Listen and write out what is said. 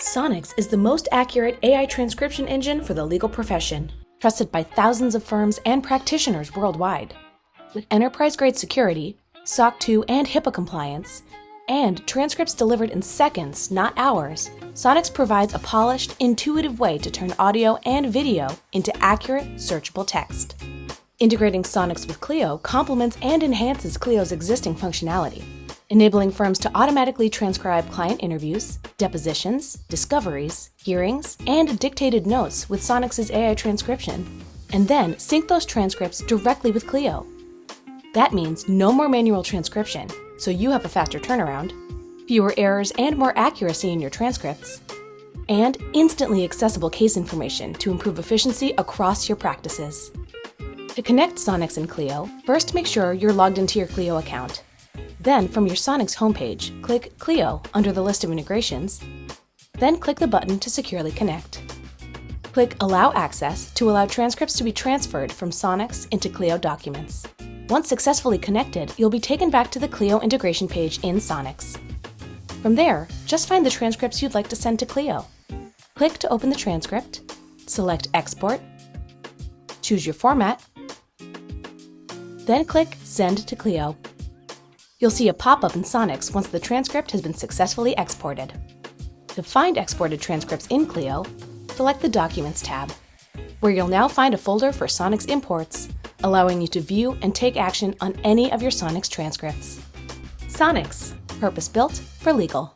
Sonix is the most accurate AI transcription engine for the legal profession, trusted by thousands of firms and practitioners worldwide. With enterprise-grade security, SOC 2 and HIPAA compliance, and transcripts delivered in seconds, not hours, Sonix provides a polished, intuitive way to turn audio and video into accurate, searchable text. Integrating Sonix with Clio complements and enhances Clio's existing functionality, enabling firms to automatically transcribe client interviews, depositions, discoveries, hearings, and dictated notes with Sonix's AI transcription, and then sync those transcripts directly with Clio. That means no more manual transcription, so you have a faster turnaround, fewer errors and more accuracy in your transcripts, and instantly accessible case information to improve efficiency across your practices. To connect Sonix and Clio, first make sure you're logged into your Clio account. Then, from your Sonix homepage, click Clio under the list of integrations, then click the button to securely connect. Click Allow Access to allow transcripts to be transferred from Sonix into Clio Documents. Once successfully connected, you'll be taken back to the Clio integration page in Sonix. From there, just find the transcripts you'd like to send to Clio. Click to open the transcript, select Export, choose your format, then click Send to Clio. You'll see a pop-up in Sonix once the transcript has been successfully exported. To find exported transcripts in Clio, select the Documents tab, where you'll now find a folder for Sonix imports, allowing you to view and take action on any of your Sonix transcripts. Sonix, purpose-built for legal.